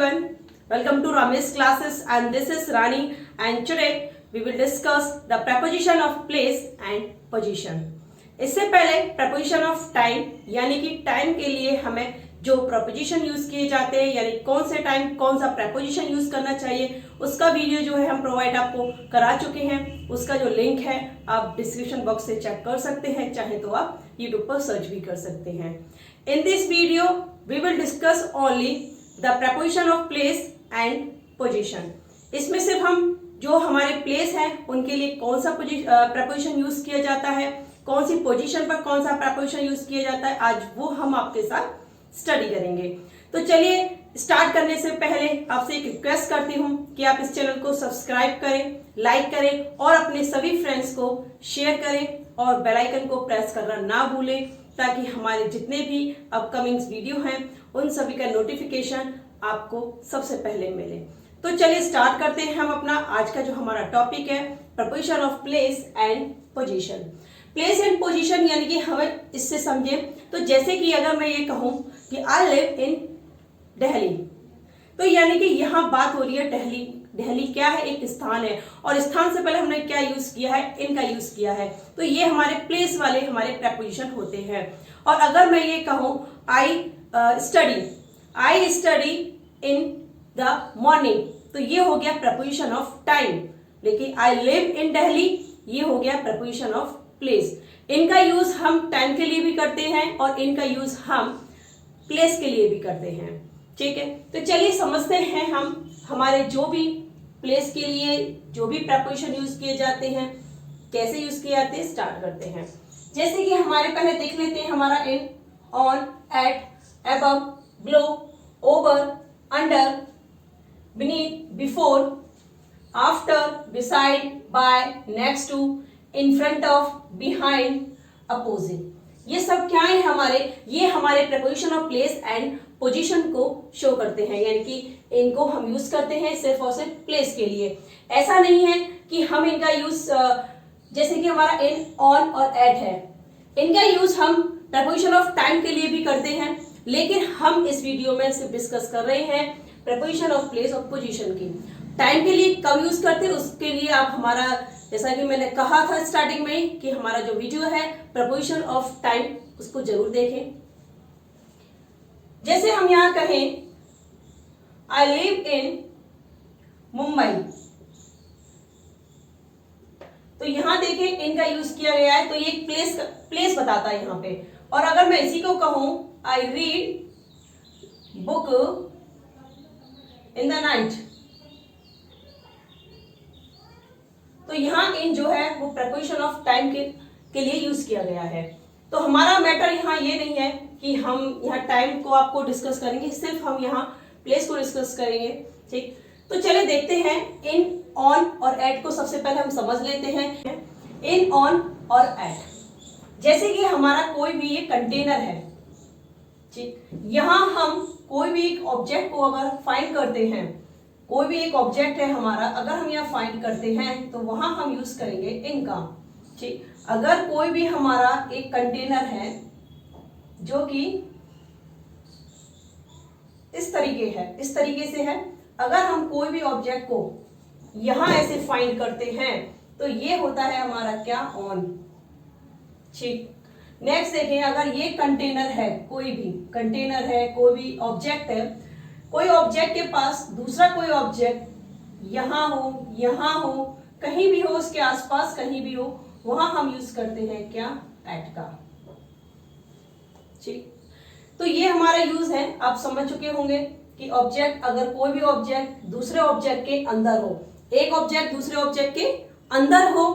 everyone, welcome to Ramesh classes and this is Rani and today we will discuss the preposition of place and position. इससे पहले preposition of time यानी कि time के लिए हमें जो preposition यूज किए जाते हैं यानी कौन से टाइम कौन सा preposition यूज करना चाहिए उसका वीडियो जो है हम प्रोवाइड आपको करा चुके हैं। उसका जो लिंक है आप डिस्क्रिप्शन बॉक्स से चेक कर सकते हैं, चाहे तो आप यूट्यूब पर सर्च भी कर सकते हैं। In this video we will discuss only the preposition of place and position. इसमें सिर्फ हम जो हमारे प्लेस है उनके लिए कौन सा preposition यूज किया जाता है, कौन सी पोजीशन पर कौन सा preposition यूज किया जाता है, आज वो हम आपके साथ स्टडी करेंगे। तो चलिए स्टार्ट करने से पहले आपसे एक रिक्वेस्ट करती हूँ कि आप इस चैनल को सब्सक्राइब करें, लाइक करें और अपने सभी फ्रेंड्स को शेयर करें और बेल आइकन को प्रेस करना ना भूलें ताकि हमारे जितने भी अपकमिंग वीडियो हैं उन सभी का नोटिफिकेशन आपको सबसे पहले मिले। तो चलिए स्टार्ट करते हैं हम अपना आज का जो हमारा टॉपिक है preposition of place and position. Place and position यानी कि हमें इससे समझे तो जैसे कि अगर मैं ये कहूं कि आई लिव इन दिल्ली, तो यानी कि यहाँ बात हो रही है दिल्ली। दिल्ली क्या है? एक स्थान है और स्थान से पहले हमने क्या यूज किया है? इनका यूज किया है। तो ये हमारे प्लेस वाले हमारे preposition होते हैं। और अगर मैं ये कहूं I study in the morning, तो ये हो गया preposition ऑफ टाइम। लेकिन आई लिव इन दिल्ली ये हो गया preposition ऑफ प्लेस। इनका यूज हम टाइम के लिए भी करते हैं और इनका यूज हम प्लेस के लिए भी करते हैं। ठीक है, तो चलिए समझते हैं हम हमारे जो भी प्लेस के लिए जो भी preposition यूज किए जाते हैं कैसे यूज किए जाते हैं, स्टार्ट करते हैं। जैसे कि हमारे पहले देख लेते हैं हमारा in, on, at, above, below, over, under, beneath, before, after, beside, by, next to, in front of, behind, opposite. ये सब क्या है हमारे? ये हमारे preposition of place and position को शो करते हैं, यानी कि इनको हम यूज करते हैं सिर्फ और सिर्फ प्लेस के लिए। ऐसा नहीं है कि हम इनका यूज जैसे कि हमारा इन, ऑन और एट है, इनका यूज हम preposition ऑफ टाइम के लिए भी करते हैं, लेकिन हम इस वीडियो में सिर्फ डिस्कस कर रहे हैं preposition ऑफ प्लेस और पोजीशन की। टाइम के लिए कब यूज करते हैं उसके लिए आप हमारा, जैसा कि मैंने कहा था स्टार्टिंग में कि हमारा जो वीडियो है preposition ऑफ टाइम उसको जरूर देखें। जैसे हम यहां कहें आई लिव इन मुंबई, तो यहां देखें इनका यूज किया गया है, तो ये प्लेस बताता है यहां पे। और अगर मैं इसी को कहूं I read book in the night, तो यहां इन जो है वो preposition ऑफ टाइम के लिए यूज किया गया है। तो हमारा मैटर यहाँ ये नहीं है कि हम यहाँ टाइम को आपको डिस्कस करेंगे, सिर्फ हम यहाँ प्लेस को डिस्कस करेंगे। ठीक, तो चले देखते हैं इन, ऑन और एट को सबसे पहले हम समझ लेते हैं। इन, ऑन और एट, जैसे कि हमारा कोई भी ये कंटेनर है, ठीक, यहाँ हम कोई भी एक ऑब्जेक्ट को अगर फाइंड करते हैं, कोई भी एक ऑब्जेक्ट है हमारा, अगर हम यहाँ फाइंड करते हैं तो वहां हम यूज करेंगे इनका। ठीक, अगर कोई भी हमारा एक कंटेनर है जो कि इस तरीके से है, अगर हम कोई भी ऑब्जेक्ट को यहां ऐसे फाइंड करते हैं तो ये होता है हमारा क्या? ऑन। ठीक, नेक्स्ट देखें, अगर ये कंटेनर है, कोई भी कंटेनर है, कोई भी ऑब्जेक्ट है, कोई ऑब्जेक्ट के पास दूसरा कोई ऑब्जेक्ट यहां हो, कहीं भी हो, उसके आसपास कहीं भी हो, वहां हम यूज करते हैं क्या? एट का। ठीक, तो ये हमारा यूज है। आप समझ चुके होंगे कि ऑब्जेक्ट, अगर कोई भी ऑब्जेक्ट दूसरे ऑब्जेक्ट के अंदर हो, एक ऑब्जेक्ट दूसरे ऑब्जेक्ट के अंदर हो,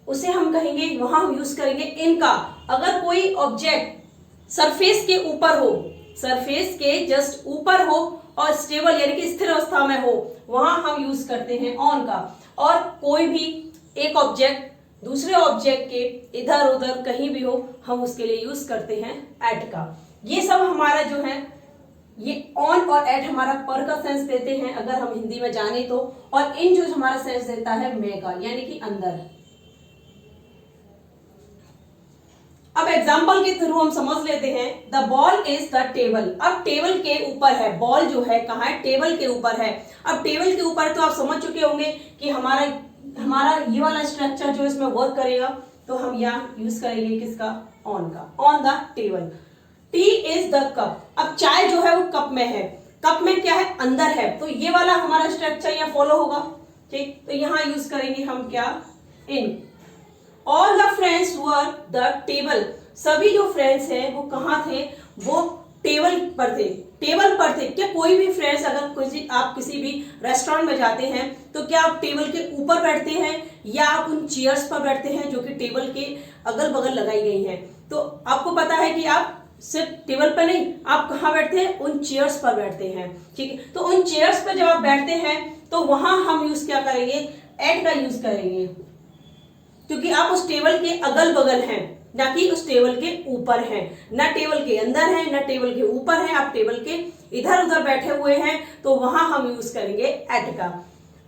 उसे हम कहेंगे, वहां हम यूज करेंगे इनका। अगर कोई ऑब्जेक्ट सरफेस के ऊपर हो, सरफेस के जस्ट ऊपर हो और स्टेबल यानी कि स्थिर अवस्था में हो, वहां हम यूज करते हैं ऑन का। और कोई भी एक ऑब्जेक्ट दूसरे ऑब्जेक्ट के इधर उधर कहीं भी हो, हम उसके लिए यूज करते हैं एट का। ये सब हमारा जो है ये ऑन और एट हमारा पर का सेंस देते हैं अगर हम हिंदी में जाने तो, और इन जो हमारा सेंस देता है में का, यानी कि अंदर। अब एग्जाम्पल के थ्रू हम समझ लेते हैं। The ball is the table. अब टेबल के ऊपर है, बॉल जो है कहाँ है, टेबल के ऊपर है। अब टेबल के ऊपर तो आप समझ चुके होंगे कि हमारा ये वाला स्ट्रक्चर जो इसमें वर्क करेगा, तो हम यहाँ यूज करेंगे किसका, ऑन का, on the table. T is the cup. अब चाय जो है वो कप में है, कप में क्या है, अंदर है, तो ये वाला हमारा स्ट्रक्चर यहाँ फॉलो होगा। ठीक, तो यहाँ यूज करेंगे हम क्या, in. All the friends were the table. सभी जो फ्रेंड्स हैं वो कहाँ थे, वो टेबल पर थे, टेबल पर थे। क्या कोई भी फ्रेंड्स, अगर आप किसी भी रेस्टोरेंट में जाते हैं तो क्या आप टेबल के ऊपर बैठते हैं या आप उन चेयर्स पर बैठते हैं जो कि टेबल के अगल बगल लगाई गई हैं। तो आपको पता है कि आप सिर्फ टेबल पर नहीं, आप कहाँ बैठते हैं, उन चेयर्स पर बैठते हैं। ठीक है, तो उन चेयर्स पर जब आप बैठते हैं तो वहां हम यूज क्या करेंगे, एट का यूज करेंगे, क्योंकि आप उस टेबल के अगल बगल हैं, ना कि उस टेबल के ऊपर हैं। ना टेबल के अंदर है, ना टेबल के ऊपर है, आप टेबल के इधर उधर बैठे हुए हैं, तो वहां हम यूज करेंगे एट का।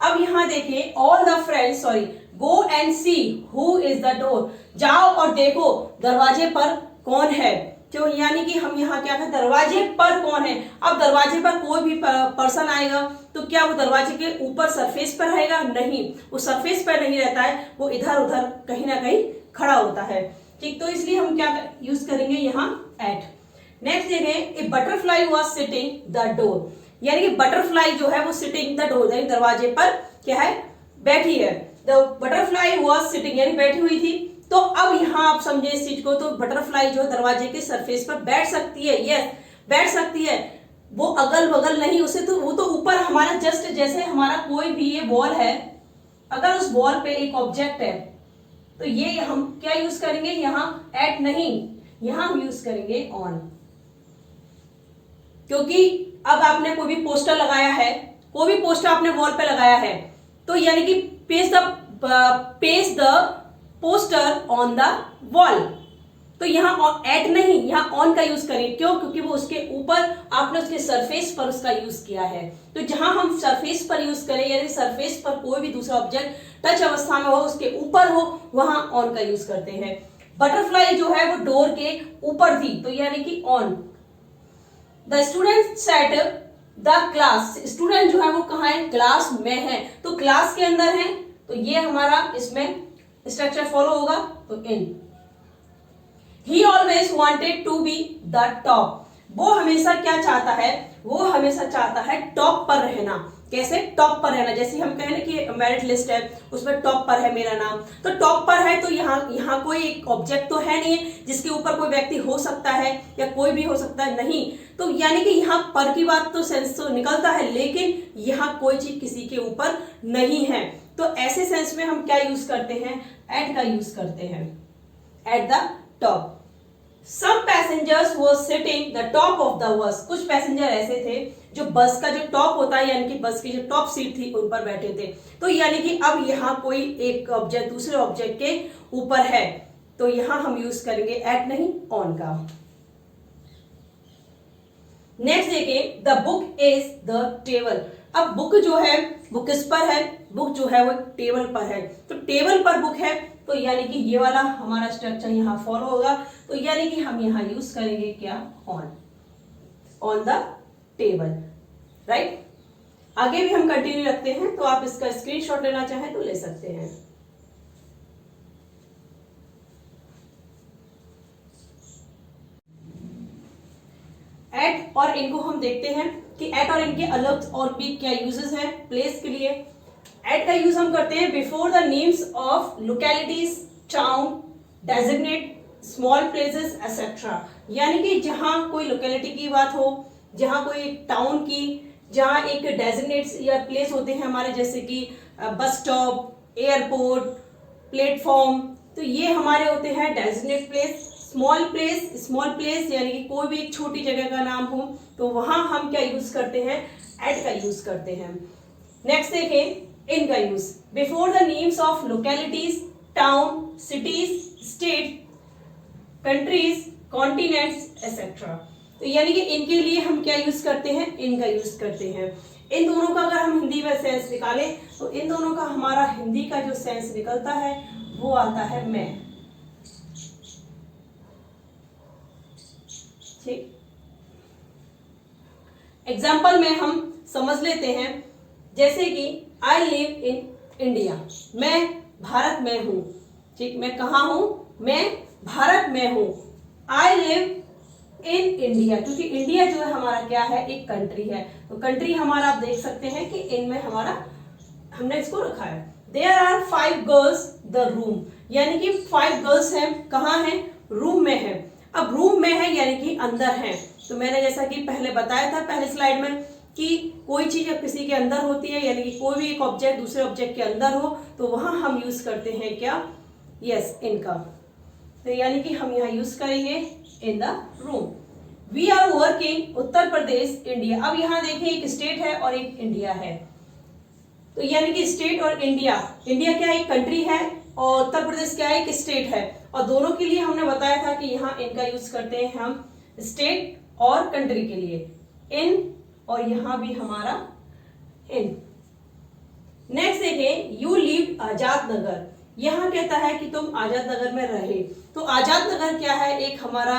अब यहाँ देखिए, all the friends, sorry, go and see who is the door. जाओ और देखो दरवाजे पर कौन है। क्यों, यानी कि हम यहाँ क्या करें, दरवाजे पर कौन है। अब दरवाजे पर कोई भी पर्सन आएगा तो क्या वो दरवाजे के ऊपर सरफेस पर रहेगा, नहीं, वो सरफेस पर नहीं रहता है, वो इधर उधर कहीं ना कहीं खड़ा होता है। ठीक, तो इसलिए हम क्या यूज करेंगे यहाँ, एट। नेक्स्ट देखें, ए butterfly was sitting the door. यानी कि बटरफ्लाई जो है वो सिटिंग द डोर, यानी दरवाजे पर क्या है, बैठी है। द बटरफ्लाई वाज सिटिंग, यानी बैठी हुई थी। तो अब यहाँ आप समझे इस चीज को, तो बटरफ्लाई जो दरवाजे के सरफेस पर बैठ सकती है, यस बैठ सकती है, वो अगल बगल नहीं, उसे तो वो तो ऊपर हमारा जस्ट, जैसे हमारा कोई भी ये बॉल है, अगर उस बॉल पे एक ऑब्जेक्ट है तो ये हम क्या यूज करेंगे, यहाँ एट नहीं, यहाँ हम यूज करेंगे ऑन। क्योंकि अब आपने कोई भी पोस्टर लगाया है, कोई भी पोस्टर आपने वॉल पे लगाया है, तो यानी कि paste the poster on the wall, तो यहाँ एट नहीं, यहाँ ऑन का यूज करें। क्यों, क्योंकि वो उसके ऊपर, आपने उसके सरफेस पर उसका यूज किया है। तो जहां हम सरफेस पर यूज करें, यानी सरफेस पर कोई भी दूसरा ऑब्जेक्ट टच अवस्था में हो, उसके ऊपर हो, वहां ऑन का यूज करते हैं। बटरफ्लाई जो है वो डोर के ऊपर थी, तो यानी कि on. The student set the class. Student जो है वो कहाँ है, क्लास में है, तो क्लास के अंदर है, तो ये हमारा इसमें स्ट्रक्चर फॉलो होगा, तो इन। He always wanted to be the top. वो हमेशा क्या चाहता है, वो हमेशा चाहता है टॉप पर रहना। कैसे, टॉप पर रहना, जैसे हम कहें ना कि मेरिट लिस्ट है, उसमें टॉप पर है मेरा नाम, तो टॉप पर है, तो यहाँ कोई एक ऑब्जेक्ट तो है नहीं जिसके ऊपर कोई व्यक्ति हो सकता है या कोई भी हो सकता है, नहीं, तो यानी कि यहाँ पर की बात तो सेंस तो निकलता है, लेकिन यहाँ कोई चीज किसी के ऊपर नहीं है, तो ऐसे सेंस में हम क्या यूज करते हैं, एट का यूज करते हैं, at the top. Some passengers were sitting the top of the bus. कुछ पैसेंजर ऐसे थे जो बस का जो टॉप होता है, यानी कि बस की जो टॉप सीट थी उन पर बैठे थे। तो यानी कि अब यहाँ कोई एक ऑब्जेक्ट दूसरे ऑब्जेक्ट के ऊपर है, तो यहाँ हम यूज करेंगे एट नहीं, ऑन का। नेक्स्ट देखिए, the book is the table. अब बुक जो है वो किस पर है, बुक जो है वो टेबल पर है, तो टेबल पर बुक है, तो यानी कि ये वाला हमारा स्ट्रक्चर यहाँ फॉलो होगा, तो यानी कि हम यहाँ यूज करेंगे क्या, ऑन द टेबल, राइट। आगे भी हम कंटिन्यू रखते हैं, तो आप इसका स्क्रीनशॉट लेना चाहें तो ले सकते हैं। एट और इनको हम देखते हैं कि एट और इनके अलग और भी क्या यूजेस हैं प्लेस के लिए। एट का यूज हम करते हैं before the names of localities, town, designate, small places etcetera. यानी कि जहां कोई लोकेलिटी की बात हो, जहां कोई टाउन की, जहां एक डेजिग्नेट्स या प्लेस होते हैं हमारे, जैसे कि बस स्टॉप, एयरपोर्ट, प्लेटफॉर्म, तो ये हमारे होते हैं डेजिग्नेट प्लेस। स्मॉल प्लेस यानी कि कोई भी एक छोटी जगह का नाम हो, तो वहां हम क्या यूज करते हैं, एट का यूज करते हैं। नेक्स्ट देखें, इन का use before the names of localities, town, cities, state, countries, continents etcetera. तो यानी कि इनके लिए हम क्या यूज करते हैं, इन का यूज करते हैं। इन दोनों का अगर हम हिंदी में सेंस निकालें, तो इन दोनों का हमारा हिंदी का जो सेंस निकलता है वो आता है मैं। ठीक, एग्जाम्पल में हम समझ लेते हैं, जैसे कि आई लिव इन इंडिया, मैं भारत में हूं। ठीक, मैं कहाँ हूं, मैं भारत में हूं। आई लिव इन इंडिया, क्योंकि इंडिया जो है हमारा क्या है, एक कंट्री है, तो कंट्री हमारा आप देख सकते हैं कि इनमें हमारा हमने इसको रखा है। There are 5 girls the room, यानी कि 5 गर्ल्स हैं, कहाँ हैं, रूम में है। अब रूम में है यानी कि अंदर है, तो मैंने जैसा कि पहले बताया था पहले स्लाइड में कि कोई चीज जब किसी के अंदर होती है, यानी कि कोई भी एक ऑब्जेक्ट दूसरे ऑब्जेक्ट के अंदर हो, तो वहां हम यूज करते हैं क्या, यस, इनका। तो यानी कि हम यहाँ यूज करेंगे in the room. We are working Uttar Pradesh India. अब यहाँ देखिए एक स्टेट है और एक इंडिया है, तो यानी कि स्टेट और इंडिया, इंडिया क्या एक कंट्री है और उत्तर प्रदेश क्या एक स्टेट है, और दोनों के लिए हमने बताया था कि यहाँ इनका यूज करते हैं हम स्टेट और कंट्री के लिए, इन, और यहां भी हमारा इन। नेक्स्ट देखें, यू लिव आजाद नगर, यहां कहता है कि तुम आजाद नगर में रहे, तो आजाद नगर क्या है, एक हमारा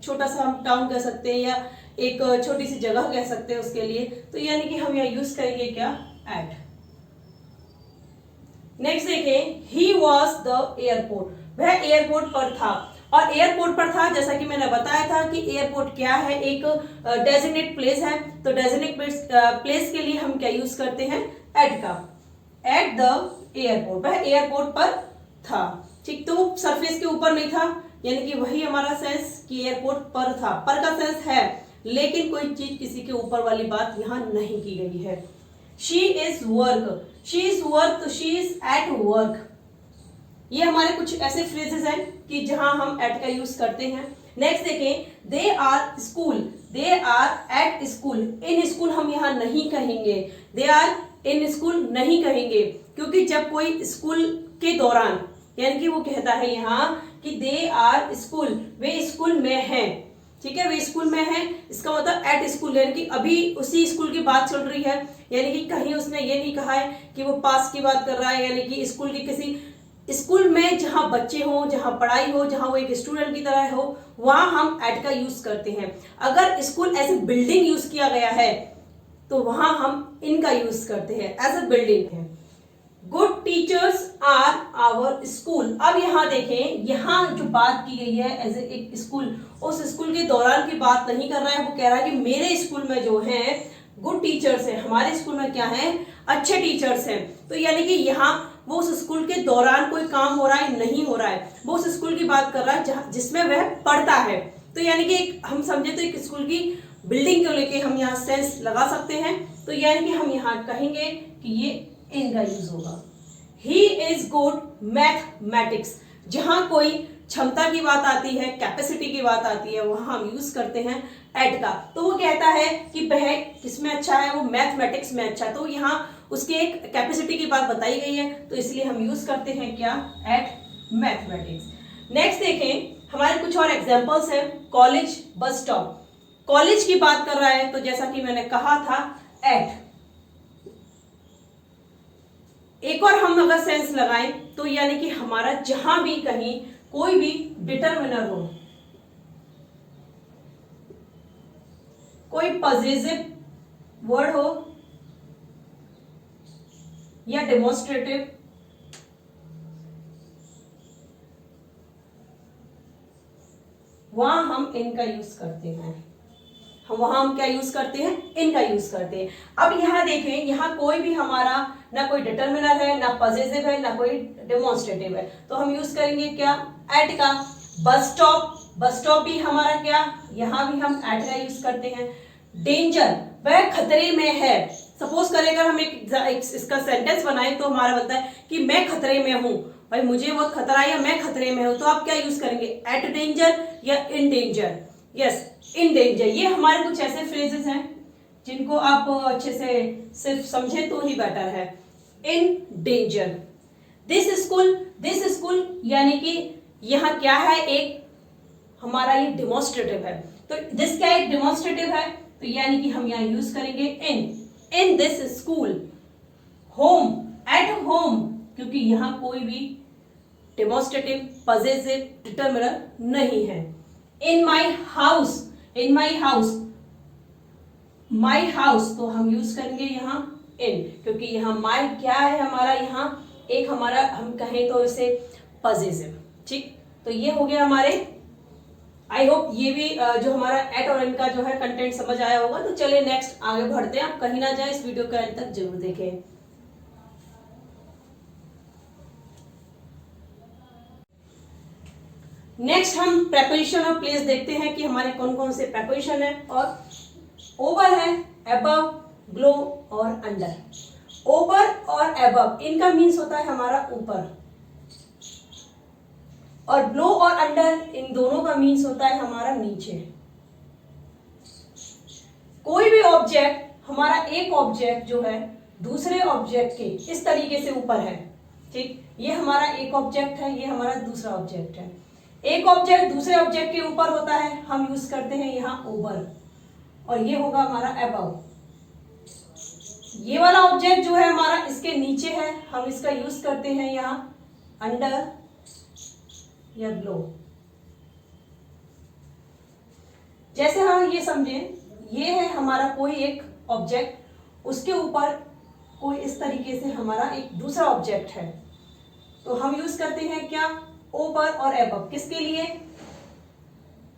छोटा सा हम टाउन कह सकते हैं या एक छोटी सी जगह कह सकते हैं उसके लिए, तो यानी कि हम यहाँ यूज करेंगे क्या, एट। नेक्स्ट देखें, ही वॉज द एयरपोर्ट, वह एयरपोर्ट पर था, और एयरपोर्ट पर था जैसा कि मैंने बताया था कि एयरपोर्ट क्या है, एक डेजिग्नेट प्लेस है, तो डेजिग्नेट प्लेस के लिए हम क्या यूज करते हैं, एट का, एट द एयरपोर्ट, वह एयरपोर्ट पर था। ठीक, तो सरफेस के ऊपर नहीं था, यानी कि वही हमारा सेंस कि एयरपोर्ट पर था, पर का सेंस है, लेकिन कोई चीज किसी के ऊपर वाली बात यहाँ नहीं की गई है। She is work, she is work, तो शी इज एट वर्क, ये हमारे कुछ ऐसे फ्रेजेस हैं कि जहां हम एट का यूज करते हैं। नेक्स्ट देखें, they are school, they are at school, in school हम यहाँ नहीं कहेंगे, दे आर इन स्कूल नहीं कहेंगे, क्योंकि जब कोई स्कूल के दौरान, यानी कि वो कहता है यहाँ कि दे आर स्कूल, वे स्कूल में हैं, ठीक है, वे स्कूल में हैं, इसका मतलब एट स्कूल, यानी कि अभी उसी स्कूल की बात चल रही है, यानी कि कहीं उसने ये नहीं कहा है कि वो पास की बात कर रहा है, यानी कि स्कूल की किसी स्कूल में जहां बच्चे हो, जहां पढ़ाई हो, जहां वो एक स्टूडेंट की तरह हो, वहां हम एट का यूज करते हैं। अगर school as a building use किया गया है तो वहां हम इनका यूज करते हैं, एज ए बिल्डिंग है। Good teachers are our school, अब यहाँ देखें, यहाँ जो बात की गई है एज ए स्कूल, उस स्कूल के दौरान की बात नहीं कर रहा है, वो कह रहा है कि मेरे स्कूल में जो है गुड टीचर्स हैं, हमारे स्कूल में क्या है, अच्छे टीचर्स हैं, तो यानी कि यहाँ वो उस स्कूल के दौरान कोई काम हो रहा है, नहीं हो रहा है, वो उस स्कूल की बात कर रहा है जिसमें वह पढ़ता है, तो यानी कि हम समझे तो एक स्कूल की बिल्डिंग को लेके हम यहाँ सेंस लगा सकते हैं, तो यानी कि हम यहाँ कहेंगे कि ये इनका यूज होगा। ही इज गुड मैथमेटिक्स, जहां कोई क्षमता की बात आती है, कैपेसिटी की बात आती है, वहां हम यूज करते हैं एट का, तो वो कहता है कि वह किसमें अच्छा है, वो मैथमेटिक्स में अच्छा, तो यहाँ उसके एक कैपेसिटी की बात बताई गई है, तो इसलिए हम यूज करते हैं क्या, एट मैथमेटिक्स। नेक्स्ट देखें, हमारे कुछ और एग्जांपल्स हैं। कॉलेज बस स्टॉप, कॉलेज की बात कर रहा है, तो जैसा कि मैंने कहा था एट। एक और हम अगर सेंस लगाएं तो यानी कि हमारा जहां भी कहीं कोई भी डिटरमिनर हो, कोई पॉजिटिव वर्ड हो या डेमोन्स्ट्रेटिव, वहां हम इनका यूज करते हैं, वहां हम क्या यूज करते हैं, इनका यूज करते हैं। अब यहां देखें, यहां कोई भी हमारा ना कोई डिटरमिनर है, ना पॉजिटिव है, ना कोई डेमोन्स्ट्रेटिव है, तो हम यूज करेंगे क्या, एट का। बस स्टॉप, बस स्टॉप भी हमारा क्या, यहां भी हम एट का यूज करते हैं। डेंजर, वह खतरे में है, सपोज करें अगर हम एक इसका सेंटेंस बनाए तो हमारा बनता है कि मैं खतरे में हूं, भाई मुझे बहुत खतरा है या मैं खतरे में हूं, तो आप क्या यूज करेंगे, एट डेंजर या in danger, yes in danger. ये हमारे कुछ ऐसे फ्रेजेस हैं जिनको आप अच्छे से सिर्फ समझे तो ही बेटर है। इन डेंजर, दिस स्कूल यानी कि यहाँ क्या है, एक हमारा ये डेमोन्स्ट्रेटिव है, तो दिस क्या एक डेमोन्स्ट्रेटिव है, तो यानी कि हम यहाँ यूज करेंगे in this school. Home, at home, क्योंकि यहाँ कोई भी डेमोन्स्ट्रेटिव पॉजिटिव डिटरमिनर नहीं है। In my house, in my house, my house तो हम यूज करेंगे यहाँ इन, क्योंकि यहाँ माई क्या है हमारा, यहाँ एक हमारा हम कहें तो इसे पजेसिव। ठीक, तो ये हो गया हमारे। आई होप ये भी जो हमारा एट और इन का जो है कंटेंट समझ आया होगा। तो चलिए नेक्स्ट आगे बढ़ते हैं, आप कहीं ना जाए, इस वीडियो के अंत तक जरूर देखें। नेक्स्ट हम प्रेपोजिशन ऑफ प्लेस देखते हैं कि हमारे कौन कौन से प्रेपोजिशन है। और ओवर है, अबव, बिलो और अंडर। ओवर और अबव इनका मीन्स होता है हमारा ऊपर, और बिलो और अंडर इन दोनों का मीन्स होता है हमारा नीचे। कोई भी ऑब्जेक्ट, हमारा एक ऑब्जेक्ट जो है दूसरे ऑब्जेक्ट के इस तरीके से ऊपर है। ठीक, ये हमारा एक ऑब्जेक्ट है, ये हमारा दूसरा ऑब्जेक्ट है। एक ऑब्जेक्ट दूसरे ऑब्जेक्ट के ऊपर होता है, हम यूज करते हैं यहाँ ओवर, और ये होगा हमारा अबव। ये वाला ऑब्जेक्ट जो है हमारा इसके नीचे है, हम इसका यूज करते हैं यहाँ अंडर या बिलो। जैसे हम ये समझें, ये है हमारा कोई एक ऑब्जेक्ट, उसके ऊपर कोई इस तरीके से हमारा एक दूसरा ऑब्जेक्ट है, तो हम यूज करते हैं क्या, ओवर और अबव। किसके लिए,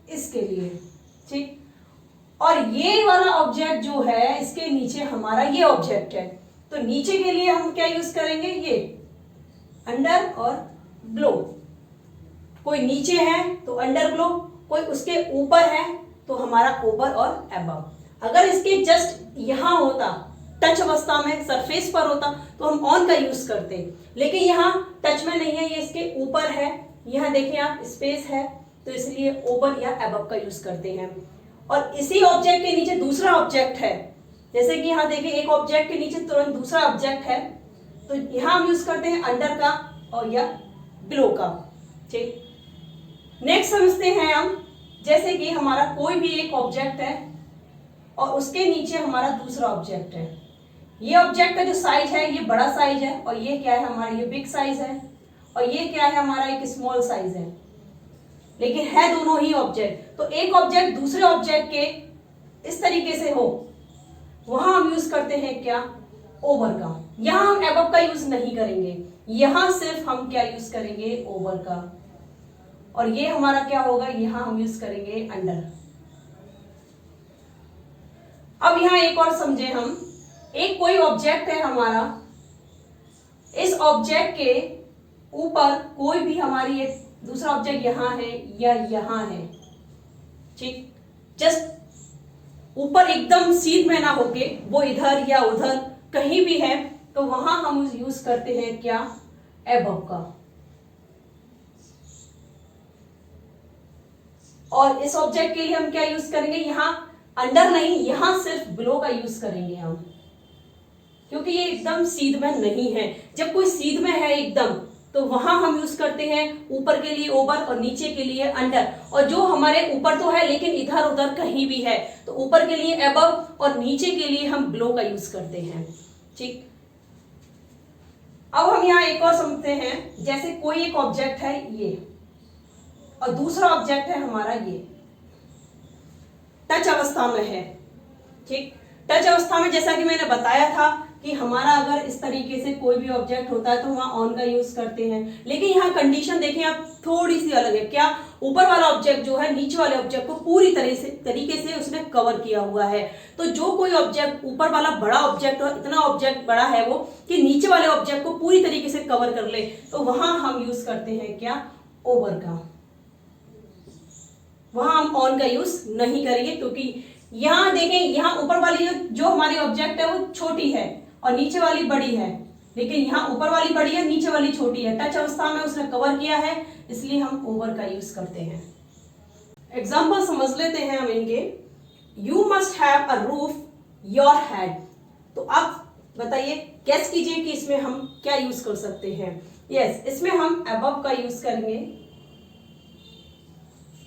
इसके लिए। ठीक, और ये वाला ऑब्जेक्ट जो है इसके नीचे हमारा ये ऑब्जेक्ट है, तो नीचे के लिए हम क्या यूज करेंगे, ये अंडर और बिलो। कोई नीचे है तो अंडर बिलो, कोई उसके ऊपर है तो हमारा ओवर और अबव। अगर इसके जस्ट यहां होता, टच अवस्था में सरफेस पर होता, तो हम ऑन का यूज करते, लेकिन यहाँ टच में नहीं है, ये इसके ऊपर है। यहाँ देखिए आप, स्पेस है, तो इसलिए ओवर या अबव का यूज करते हैं। और इसी ऑब्जेक्ट के नीचे दूसरा ऑब्जेक्ट है, जैसे कि यहाँ देखिए एक ऑब्जेक्ट के नीचे तुरंत दूसरा ऑब्जेक्ट है, तो यहाँ हम यूज करते हैं अंडर का और या बिलो का। ठीक, नेक्स्ट समझते हैं हम, जैसे कि हमारा कोई भी एक ऑब्जेक्ट है और उसके नीचे हमारा दूसरा ऑब्जेक्ट है। ये ऑब्जेक्ट का जो साइज है ये बड़ा साइज है, और ये क्या है हमारा, ये बिग साइज है, और ये क्या है हमारा, एक स्मॉल साइज है, लेकिन है दोनों ही ऑब्जेक्ट। तो एक ऑब्जेक्ट दूसरे ऑब्जेक्ट के इस तरीके से हो, वहां हम यूज करते हैं क्या, ओवर का। यहां हम अबव का यूज नहीं करेंगे, यहां सिर्फ हम क्या यूज करेंगे, ओवर का। और ये हमारा क्या होगा, यहां हम यूज करेंगे अंडर। अब यहां एक और समझे हम, एक कोई ऑब्जेक्ट है हमारा, इस ऑब्जेक्ट के ऊपर कोई भी हमारी एक दूसरा ऑब्जेक्ट यहां है या यहां है। ठीक, जस्ट ऊपर एकदम सीध में ना होके वो इधर या उधर कहीं भी है, तो वहां हम यूज करते हैं क्या, अबव का। और इस ऑब्जेक्ट के लिए हम क्या यूज करेंगे, यहां अंडर नहीं, यहां सिर्फ बिलो का यूज करेंगे हम, क्योंकि ये एकदम सीध में नहीं है। जब कोई सीध में है एकदम, तो वहां हम यूज करते हैं ऊपर के लिए ओवर और नीचे के लिए अंडर। और जो हमारे ऊपर तो है लेकिन इधर उधर कहीं भी है, तो ऊपर के लिए अबव और नीचे के लिए हम बिलो का यूज करते हैं। ठीक, अब हम यहाँ एक और समझते हैं, जैसे कोई एक ऑब्जेक्ट है ये, और दूसरा ऑब्जेक्ट है हमारा ये, टच अवस्था में है। ठीक, टच अवस्था में जैसा कि मैंने बताया था कि हमारा अगर इस तरीके से कोई भी ऑब्जेक्ट होता है तो वहां ऑन का यूज करते हैं, लेकिन यहाँ कंडीशन देखें आप, थोड़ी सी अलग है। क्या, ऊपर वाला ऑब्जेक्ट जो है नीचे वाले ऑब्जेक्ट को पूरी तरीके से उसने कवर किया हुआ है। तो जो कोई ऑब्जेक्ट, ऊपर वाला बड़ा ऑब्जेक्ट और इतना ऑब्जेक्ट बड़ा है वो कि नीचे वाले ऑब्जेक्ट को पूरी तरीके से कवर कर ले, तो वहां हम यूज करते हैं क्या, ओवर का। वहां हम ऑन का यूज नहीं करेंगे, क्योंकि यहां देखें, यहां ऊपर वाली जो हमारी ऑब्जेक्ट है वो छोटी है और नीचे वाली बड़ी है, लेकिन यहाँ ऊपर वाली बड़ी है, नीचे वाली छोटी है। टच अवस्था में उसने कवर किया है, इसलिए हम ओवर का यूज करते हैं। एग्जाम्पल समझ लेते हैं हम इनके। You must have a roof your head. तो आप बताइए, गेस कीजिए कि इसमें हम क्या यूज कर सकते हैं। यस, इसमें हम अबव का यूज करेंगे।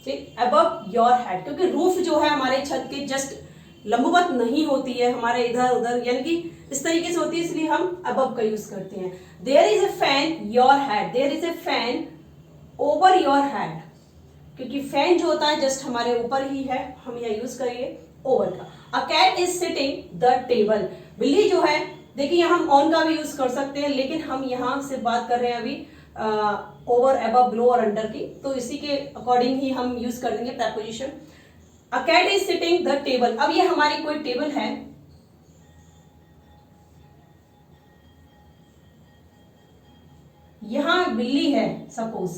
ठीक, अबव योर हेड, क्योंकि रूफ जो है हमारे छत के जस्ट लंबवत नहीं होती है, हमारे इधर उधर यानी कि इस तरीके से होती है, इसलिए हम अबव का यूज करते हैं। There is a fan your head, there is a fan over your head. क्योंकि फैन जो होता है जस्ट हमारे ऊपर ही है, हम यहाँ यूज करेंगे ओवर का। A cat is sitting the table, बिल्ली जो है, देखिए यहाँ हम ऑन का भी यूज कर सकते हैं, लेकिन हम यहाँ से बात कर रहे हैं अभी ओवर, अबव, बिलो और अंडर की, तो इसी के अकॉर्डिंग ही हम यूज कर देंगे preposition. A cat is sitting the table, अब ये हमारी कोई टेबल है, यहां बिल्ली है सपोज,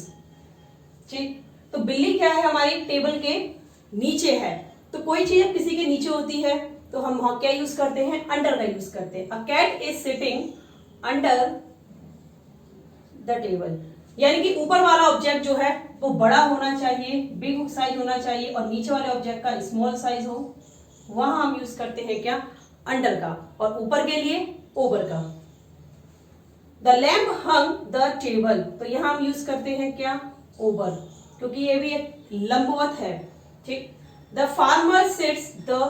ठीक, तो बिल्ली क्या है हमारी टेबल के नीचे है, तो कोई चीज किसी के नीचे होती है तो हम वहां क्या यूज करते हैं, अंडर का यूज करते हैं। A cat is sitting under the table, यानी कि ऊपर वाला ऑब्जेक्ट जो है वो बड़ा होना चाहिए, बिग साइज होना चाहिए, और नीचे वाले ऑब्जेक्ट का स्मॉल साइज हो, वहां हम यूज करते हैं क्या, अंडर का, और ऊपर के लिए ओवर का। The lamp hung the table, तो यहां हम यूज करते हैं क्या, ओवर, क्योंकि ये भी एक लंबवत है, ठीक। The farmer sits the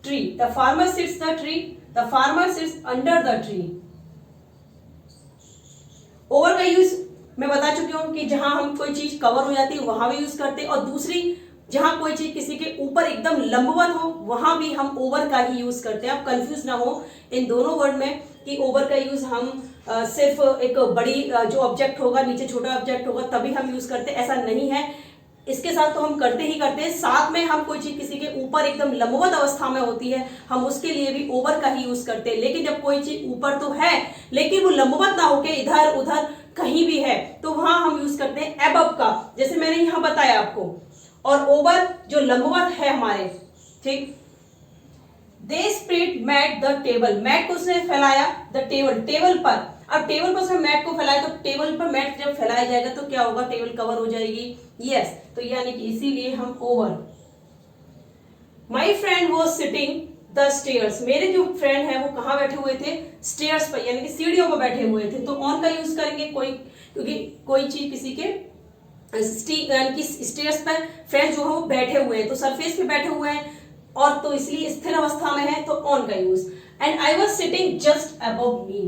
tree, the farmer sits the tree, the farmer sits under the tree. Over का यूज मैं बता चुकी हूं कि जहां हम कोई चीज कवर हो जाती है वहां भी यूज करते हैं, और दूसरी जहां कोई चीज किसी के ऊपर एकदम लंबवत हो वहां भी हम ओवर का ही यूज करते हैं। आप कंफ्यूज ना हो इन दोनों वर्ड में कि ओवर का यूज हम सिर्फ एक बड़ी जो ऑब्जेक्ट होगा नीचे छोटा ऑब्जेक्ट होगा तभी हम यूज करते हैं, ऐसा नहीं है। इसके साथ तो हम करते ही करते हैं, साथ में हम कोई चीज किसी के ऊपर एकदम लंबवत अवस्था में होती है हम उसके लिए भी ओवर का ही यूज करते हैं। लेकिन जब कोई चीज ऊपर तो है लेकिन वो लंबवत ना होके इधर उधर कहीं भी है तो वहां हम यूज करते हैं एबव का, जैसे मैंने यहां बताया आपको। और ओवर जो लंबवत है हमारे, ठीक। They spread mat the table, mat को उसने फैलाया द टेबल, टेबल पर। अब टेबल पर उसने मैट को फैलाया तो टेबल पर मैट जब फैलाया जाएगा तो क्या होगा, टेबल कवर हो जाएगी, यस, तो यानी कि इसीलिए हम over. My friend was sitting the stairs, मेरे जो फ्रेंड है वो कहाँ बैठे हुए थे, स्टेयर्स पर, यानी कि सीढ़ियों पर बैठे हुए थे, तो ऑन का यूज करेंगे कोई, क्योंकि कोई चीज किसी के स्टेयर्स पर फ्रेंड जो है वो बैठे हुए हैं, तो सरफेस पे बैठे हुए हैं और तो इसलिए स्थिर अवस्था में है तो ऑन का use. And I was sitting just above मी,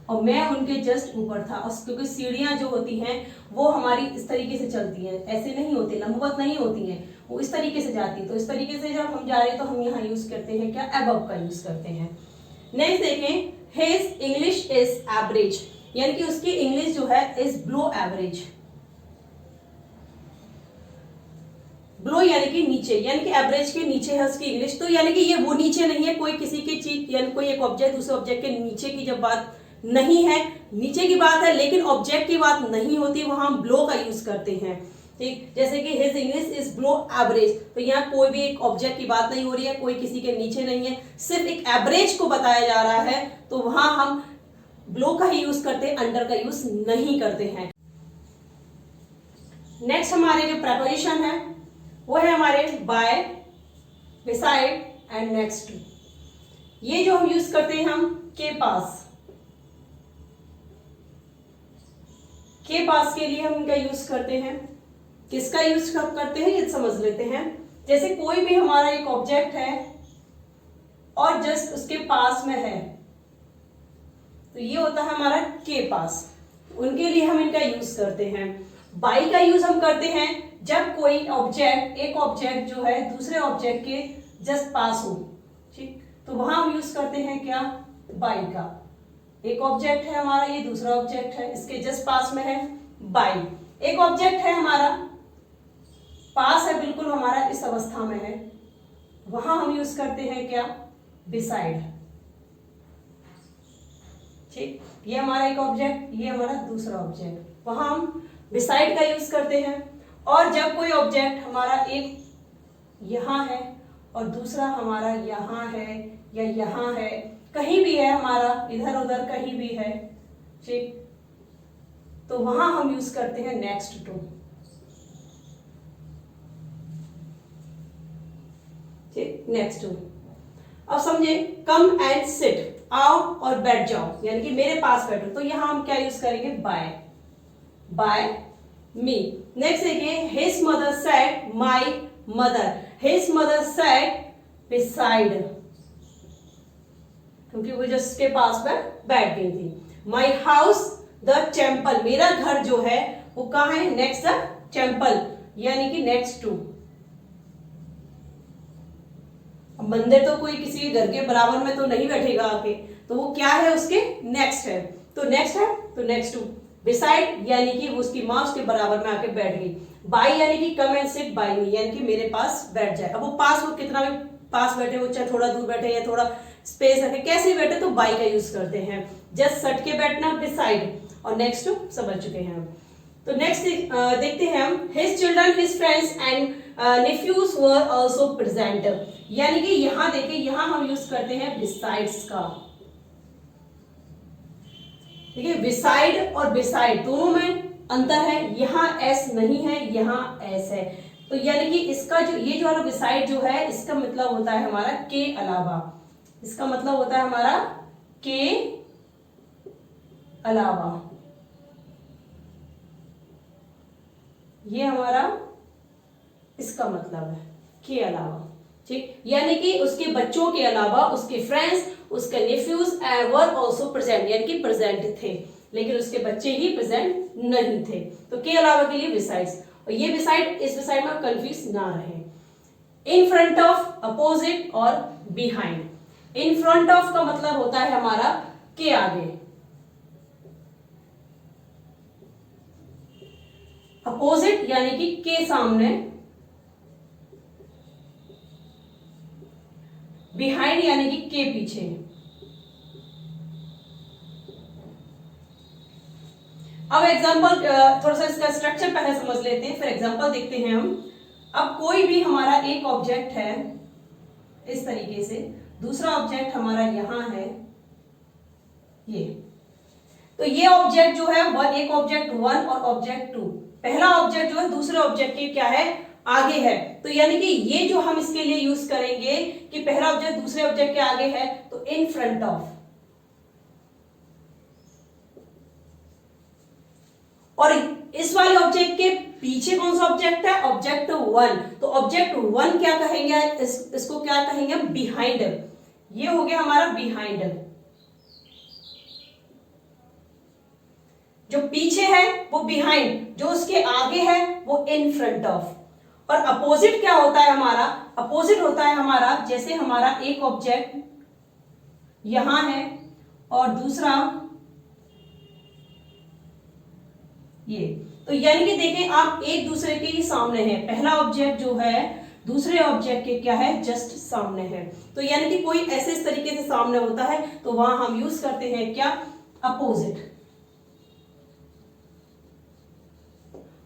और मैं उनके जस्ट ऊपर था, और क्योंकि सीढ़ियां जो होती हैं वो हमारी इस तरीके से चलती हैं, ऐसे नहीं होती, लंबवत नहीं होती हैं, वो इस तरीके से जाती है, तो इस तरीके से जब हम जा रहे हैं तो हम यहाँ यूज करते हैं क्या, अबव का यूज करते हैं। नेक्स्ट देखें, हिज इंग्लिश इज एवरेज, यानी कि उसकी इंग्लिश जो है इज बिलो एवरेज। बिलो यानी कि नीचे, यानी कि एवरेज के नीचे है उसकी इंग्लिश, तो यानी कि ये वो नीचे नहीं है, कोई किसी की चीज यानी कोई एक ऑब्जेक्ट दूसरे ऑब्जेक्ट के नीचे की जब बात नहीं है, नीचे की बात है लेकिन ऑब्जेक्ट की बात नहीं होती, वहां हम बिलो का यूज करते हैं, ठीक। जैसे कि his English is below average, तो यहाँ कोई भी एक ऑब्जेक्ट की बात नहीं हो रही है, कोई किसी के नीचे नहीं है, सिर्फ एक एवरेज को बताया जा रहा है, तो वहां हम बिलो का ही यूज करते हैं, अंडर का यूज नहीं करते हैं। नेक्स्ट हमारे जो प्रेपोजिशन है वो है हमारे by, beside and next to. ये जो हम यूज करते हैं हम के पास, के पास के लिए हम इनका यूज करते हैं, किसका यूज करते हैं ये समझ लेते हैं। जैसे कोई भी हमारा एक ऑब्जेक्ट है और जस्ट उसके पास में है तो ये होता है हमारा के पास, उनके लिए हम इनका यूज करते हैं। बाई का यूज हम करते हैं जब कोई ऑब्जेक्ट, एक ऑब्जेक्ट जो है दूसरे ऑब्जेक्ट के जस्ट पास हो, ठीक, तो वहां हम यूज करते हैं क्या, बाई का। एक ऑब्जेक्ट है हमारा, ये दूसरा ऑब्जेक्ट है, इसके जस्ट पास में है, बाई। एक ऑब्जेक्ट है हमारा पास है, बिल्कुल हमारा इस अवस्था में है, वहां हम यूज करते हैं क्या, बिसाइड, ठीक। ये हमारा एक ऑब्जेक्ट, ये हमारा दूसरा ऑब्जेक्ट, वहां हम बिसाइड का यूज करते हैं। और जब कोई ऑब्जेक्ट हमारा एक यहां है और दूसरा हमारा यहां है या यहां है, कहीं भी है हमारा, इधर उधर कहीं भी है, ठीक, तो वहां हम यूज करते हैं नेक्स्ट टू, ठीक, नेक्स्ट टू। अब समझे, कम एंड सिट, आओ और बैठ जाओ, यानी कि मेरे पास बैठो, तो यहां हम क्या यूज करेंगे, बाय, बाय मी। नेक्स्ट देखिए, his mother said my mother, his mother said beside, क्योंकि वो जस्ट के पास में बैठ गई थी। माई हाउस द टेम्पल, मेरा घर जो है वो कहाँ है, नेक्स्ट द टेम्पल, यानी कि नेक्स्ट टू। मंदिर तो कोई किसी घर के बराबर में तो नहीं बैठेगा आके, तो वो क्या है, उसके नेक्स्ट है। तो नेक्स्ट है तो नेक्स्ट टू। बिसाइड यानी कि उसकी माँ उसके बराबर में आके बैठ गई। बाई यानी कि कम एंड सिट बाई मी, यानी कि मेरे पास बैठ जाए। अब वो पास, वो कितना भी पास बैठे, वो चाहे थोड़ा दूर बैठे या थोड़ा स्पेस रखे, कैसे बैठे, तो बाई का यूज करते हैं। जस्ट सट के बैठना, बिसाइड, और नेक्स्ट टू समझ चुके हैं हम। तो नेक्स्ट देखते हैं हम, his children, his friends and nephews were also present. यानी कि यहां देखिए, यहां हम यूज करते हैं बिसाइड्स का। ठीक है, बिसाइड और बिसाइड दोनों में अंतर है। यहां एस नहीं है, यहां एस है। तो यानी कि इसका जो ये जो वाला बिसाइड जो है, इसका मतलब होता है हमारा के अलावा। इसका मतलब होता है हमारा के अलावा। ये हमारा इसका मतलब है के अलावा। ठीक, यानी कि उसके बच्चों के अलावा उसके फ्रेंड्स, उसके नेफ्यूज वर आल्सो प्रेजेंट, यानी कि प्रेजेंट थे, लेकिन उसके बच्चे ही प्रेजेंट नहीं थे। तो के अलावा के लिए बिसाइड्स। और ये बिसाइड, इस बिसाइड में कंफ्यूज ना रहे। इन फ्रंट ऑफ, अपोजिट और बिहाइंड। इन फ्रंट ऑफ का मतलब होता है हमारा के आगे, अपोजिट यानी कि के सामने, बिहाइंड यानी कि के पीछे। अब एग्जांपल, थोड़ा सा इसका स्ट्रक्चर पहले समझ लेते हैं, फिर एग्जांपल देखते हैं हम। अब कोई भी हमारा एक ऑब्जेक्ट है इस तरीके से, दूसरा ऑब्जेक्ट हमारा यहां है ये। तो ये ऑब्जेक्ट जो है वह एक ऑब्जेक्ट 1 और ऑब्जेक्ट 2, पहला ऑब्जेक्ट जो है दूसरे ऑब्जेक्ट के क्या है, आगे है। तो यानी कि ये जो हम इसके लिए यूज करेंगे कि पहला ऑब्जेक्ट दूसरे ऑब्जेक्ट के आगे है, तो इन फ्रंट ऑफ। और इस वाले ऑब्जेक्ट के पीछे कौन सा ऑब्जेक्ट है, ऑब्जेक्ट 1। तो ऑब्जेक्ट 1 क्या कहेंगे, इसको क्या कहेंगे, बिहाइंड। ये हो गया हमारा बिहाइंड। जो पीछे है वो बिहाइंड, जो उसके आगे है वो इन फ्रंट ऑफ। और अपोजिट क्या होता है हमारा, अपोजिट होता है हमारा, जैसे हमारा एक ऑब्जेक्ट यहां है और दूसरा ये। तो यानी कि देखें आप, एक दूसरे के ही सामने है। पहला ऑब्जेक्ट जो है दूसरे ऑब्जेक्ट के क्या है, जस्ट सामने है। तो यानी कि कोई ऐसे इस तरीके से सामने होता है तो वहां हम यूज करते हैं क्या, अपोजिट।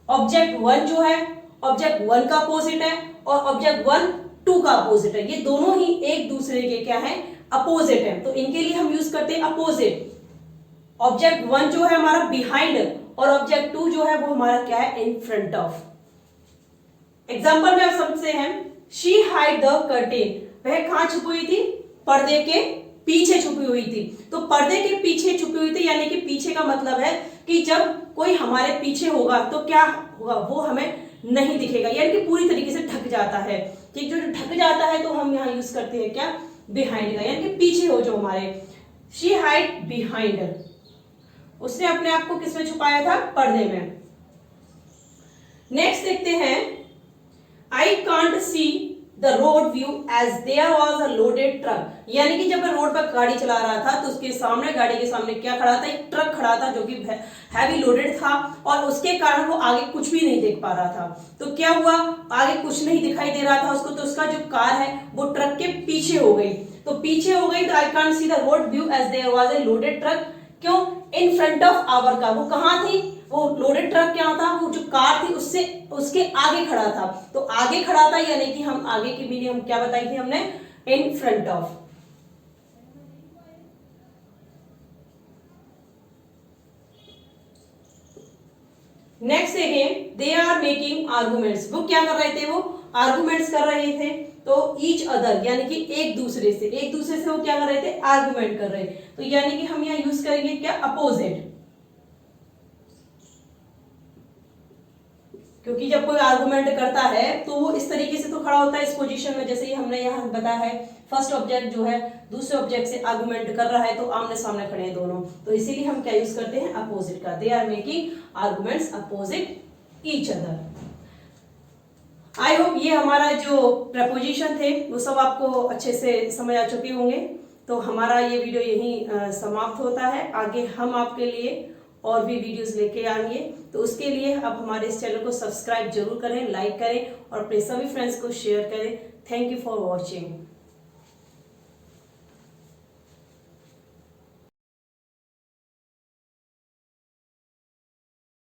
ऑब्जेक्ट 1 जो है, ऑब्जेक्ट 1 का अपोजिट है, और ऑब्जेक्ट 1 2 का अपोजिट है। ये दोनों ही एक दूसरे के क्या है, अपोजिट है। तो इनके लिए हम यूज करते हैं अपोजिट। ऑब्जेक्ट 1 जो है हमारा बिहाइंड, और ऑब्जेक्ट 2 जो है वो हमारा क्या है, इन फ्रंट ऑफ। एग्जाम्पल में आप समझते हैं, शी हाइड द कर्टेन, वह कहां छुपी हुई थी, पर्दे के पीछे छुपी हुई थी। तो पर्दे के पीछे छुपी हुई थी, यानी कि पीछे का मतलब है कि जब कोई हमारे पीछे होगा तो क्या होगा, वो हमें नहीं दिखेगा, यानी कि पूरी तरीके से ढक जाता है। ठीक, जो ढक जाता है तो हम यहां यूज करते हैं क्या, बिहाइंड का, यानी कि पीछे हो जो हमारे। शी हाइड बिहाइंड, उसने अपने आप को किसमें छुपाया था, पर्दे में। नेक्स्ट देखते हैं, I can't see the road view as there was a loaded truck. यानी कि जब मैं रोड पर गाड़ी चला रहा था तो उसके सामने, गाड़ी के सामने क्या खड़ा था, एक ट्रक खड़ा था जो कि हैवी लोडेड था, और उसके कारण वो आगे कुछ भी नहीं देख पा रहा था। तो क्या हुआ, आगे कुछ नहीं दिखाई दे रहा था उसको, तो उसका जो कार है वो ट्रक के पीछे हो गई। तो पीछे हो गई तो I can't see the road view as there was a loaded truck. क्यों, in front of our car, वो कहां थी, वो लोडेड ट्रक क्या था, वो जो कार थी उससे उसके आगे खड़ा था। तो आगे खड़ा था यानी कि हम आगे की मीनिंग हम क्या बताई थी हमने, इन फ्रंट ऑफ। नेक्स्ट देखें, दे आर मेकिंग आर्गुमेंट्स, वो क्या कर रहे थे, वो आर्गुमेंट्स कर रहे थे। तो ईच अदर यानी कि एक दूसरे से वो क्या कर रहे थे, आर्गुमेंट कर रहे। तो यानी कि हम यहाँ यूज करेंगे क्या, अपोजिट। क्योंकि जब कोई आर्गुमेंट करता है तो वो इस तरीके से तो खड़ा होता है इस पोजीशन में, जैसे ही हमने यहाँ बताया है, फर्स्ट ऑब्जेक्ट जो है दूसरे ऑब्जेक्ट से आर्गुमेंट कर रहा है तो आमने सामने खड़े हैं दोनों। तो इसीलिए हम क्या यूज करते हैं, अपोजिट का। They are making arguments opposite each other. Hope ये हमारा जो प्रपोजिशन थे वो सब आपको अच्छे से समझ आ चुके होंगे। तो हमारा ये वीडियो यहीं समाप्त होता है। आगे हम आपके लिए और भी वीडियोस लेके आएंगे, तो उसके लिए आप हमारे इस चैनल को सब्सक्राइब जरूर करें, लाइक करें और अपने सभी फ्रेंड्स को शेयर करें। Thank you for watching.